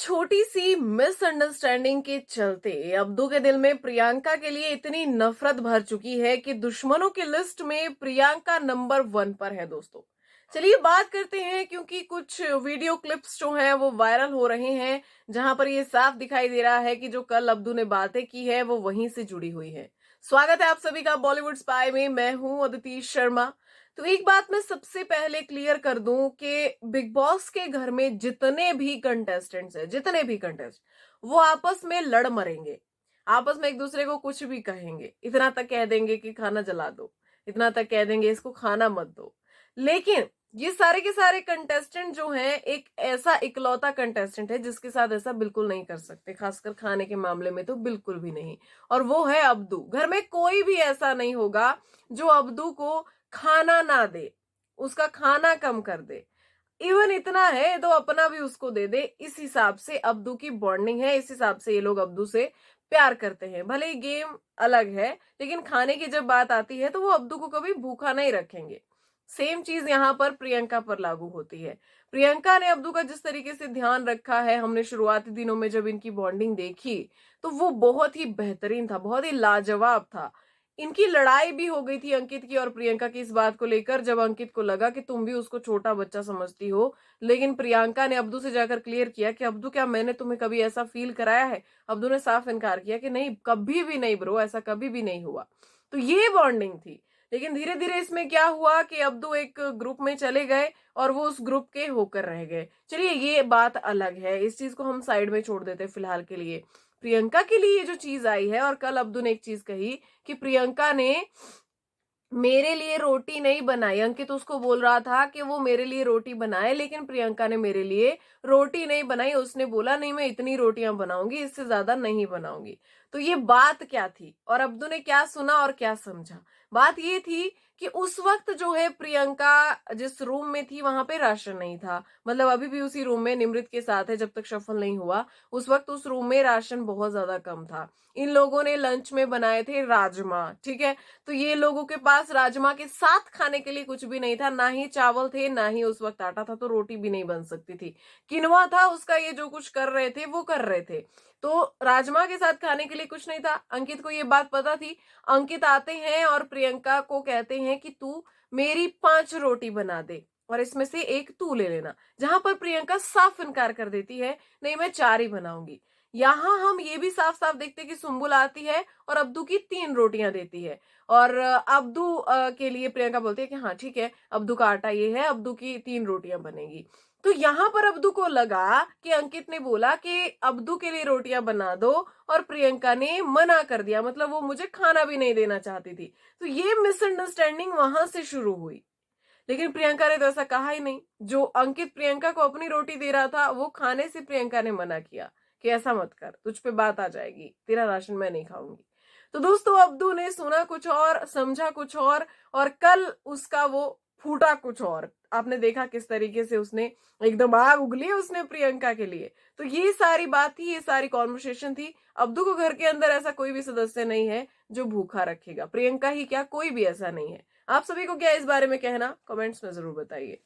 छोटी सी मिसअंडरस्टैंडिंग के चलते अब्दू के दिल में प्रियंका के लिए इतनी नफरत भर चुकी है कि दुश्मनों की लिस्ट में प्रियंका नंबर 1 पर है दोस्तों। चलिए बात करते हैं, क्योंकि कुछ वीडियो क्लिप्स जो हैं वो वायरल हो रहे हैं, जहां पर ये साफ दिखाई दे रहा है कि जो कल अब्दू ने बातें की है वो वहीं से जुड़ी हुई है। स्वागत है आप सभी का बॉलीवुड स्पाई में। मैं हूं अदिति शर्मा। तो एक बात मैं सबसे पहले क्लियर कर दूं कि बिग बॉस के घर में जितने भी कंटेस्टेंट्स हैं, जितने भी कंटेस्ट, वो आपस में लड़ मरेंगे। आपस में एक दूसरे को कुछ भी कहेंगे, इतना तक कह देंगे कि खाना जला दो, इतना तक कह देंगे इसको खाना मत दो। लेकिन ये सारे के सारे कंटेस्टेंट जो हैं, एक ऐसा इकलौता कंटेस्टेंट है जिसके साथ ऐसा बिल्कुल नहीं कर सकते, खासकर खाने के मामले में तो बिल्कुल भी नहीं। और वो है अब्दू। घर में कोई भी ऐसा नहीं होगा जो अब्दू को खाना ना दे, उसका खाना कम कर दे। इवन इतना है तो अपना भी उसको दे दे। इस हिसाब से अब्दू की बॉन्डिंग है, इस हिसाब से ये लोग अब्दू से प्यार करते हैं। भले ही गेम अलग है, लेकिन खाने की जब बात आती है तो वो अब्दू को कभी भूखा नहीं रखेंगे। सेम चीज यहाँ पर प्रियंका पर लागू होती है। प्रियंका ने अब्दू का जिस तरीके से ध्यान रखा है, हमने शुरुआती दिनों में जब इनकी बॉन्डिंग देखी तो वो बहुत ही बेहतरीन था, बहुत ही लाजवाब था। इनकी लड़ाई भी हो गई थी अंकित की और प्रियंका की इस बात को लेकर, जब अंकित को लगा कि तुम भी उसको छोटा बच्चा समझती हो। लेकिन प्रियंका ने अब्दू से जाकर क्लियर किया कि अब्दू, क्या मैंने तुम्हें कभी ऐसा फील कराया है? अब्दू ने साफ इनकार किया कि नहीं, कभी भी नहीं ब्रो, ऐसा कभी भी नहीं हुआ। तो ये बॉन्डिंग थी। लेकिन धीरे धीरे इसमें क्या हुआ कि अब्दू एक ग्रुप में चले गए और वो उस ग्रुप के होकर रह गए। चलिए ये बात अलग है, इस चीज को हम साइड में छोड़ देते फिलहाल के लिए। प्रियंका के लिए ये जो चीज आई है, और कल अब्दू ने एक चीज कही कि प्रियंका ने मेरे लिए रोटी नहीं बनाई। अंकित उसको बोल रहा था कि वो मेरे लिए रोटी बनाए, लेकिन प्रियंका ने मेरे लिए रोटी नहीं बनाई। उसने बोला नहीं, मैं इतनी रोटियां बनाऊंगी, इससे ज्यादा नहीं बनाऊंगी। तो ये बात क्या थी और अब्दू ने क्या सुना और क्या समझा? बात ये थी कि उस वक्त जो है प्रियंका जिस रूम में थी वहां पे राशन नहीं था। मतलब अभी भी उसी रूम में निमृत के साथ है, जब तक सफल नहीं हुआ। उस वक्त उस रूम में राशन बहुत ज्यादा कम था। इन लोगों ने लंच में बनाए थे राजमा, ठीक है। तो ये लोगों के पास राजमा के साथ खाने के लिए कुछ भी नहीं था, ना ही चावल थे, ना ही उस वक्त आटा था, तो रोटी भी नहीं बन सकती थी। किनवा था उसका, ये जो कुछ कर रहे थे वो कर रहे थे। तो राजमा के साथ खाने के लिए कुछ नहीं था। अंकित को ये बात पता थी। अंकित आते हैं और प्रियंका को कहते हैं कि तू मेरी 5 रोटी बना दे और इसमें से एक तू ले लेना। जहां पर प्रियंका साफ इनकार कर देती है, नहीं मैं 4 ही बनाऊंगी। यहां हम ये भी साफ साफ देखते कि सुम्बुल आती है और अब्दू की 3 रोटियां देती है। और अब्दू के लिए प्रियंका बोलती है कि हाँ ठीक है, अब्दू का आटा ये है, अब्दू की 3 रोटियां बनेगी। तो यहां पर अब्दू को लगा कि अंकित ने बोला कि अब्दू के लिए रोटियां बना दो, और प्रियंका ने मना कर दिया, मतलब वो मुझे खाना भी नहीं देना चाहती थी। तो ये मिसअंडरस्टैंडिंग वहां से शुरू हुई। लेकिन प्रियंका ने तो ऐसा कहा ही नहीं। जो अंकित प्रियंका को अपनी रोटी दे रहा था, वो खाने से प्रियंका ने मना किया कि ऐसा मत कर, तुझ पे बात आ जाएगी, तेरा राशन मैं नहीं खाऊंगी। तो दोस्तों अब्दू ने सुना कुछ और, समझा कुछ और कल उसका वो फूटा कुछ और। आपने देखा किस तरीके से उसने एकदम आग उगली उसने प्रियंका के लिए। तो ये सारी बात थी, ये सारी कॉन्वर्सेशन थी। अब्दू को घर के अंदर ऐसा कोई भी सदस्य नहीं है जो भूखा रखेगा। प्रियंका ही क्या, कोई भी ऐसा नहीं है। आप सभी को क्या इस बारे में कहना, कमेंट्स में जरूर बताइए।